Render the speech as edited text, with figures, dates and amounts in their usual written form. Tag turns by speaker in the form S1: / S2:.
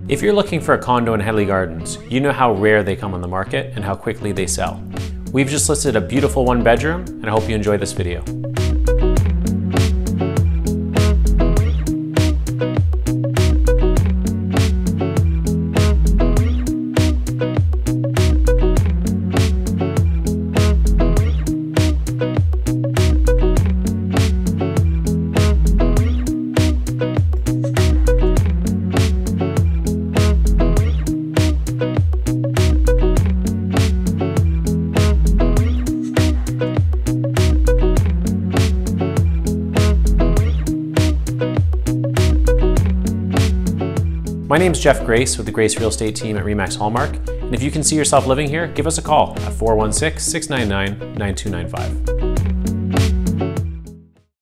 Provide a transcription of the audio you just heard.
S1: If you're looking for a condo in Headley Gardens, you know how rare they come on the market and how quickly they sell. We've just listed a beautiful 1-bedroom, and I hope you enjoy this video. My name's Geoff Grace with the Grace Real Estate team at RE/MAX Hallmark, and if you can see yourself living here, give us a call at 416-699-9295.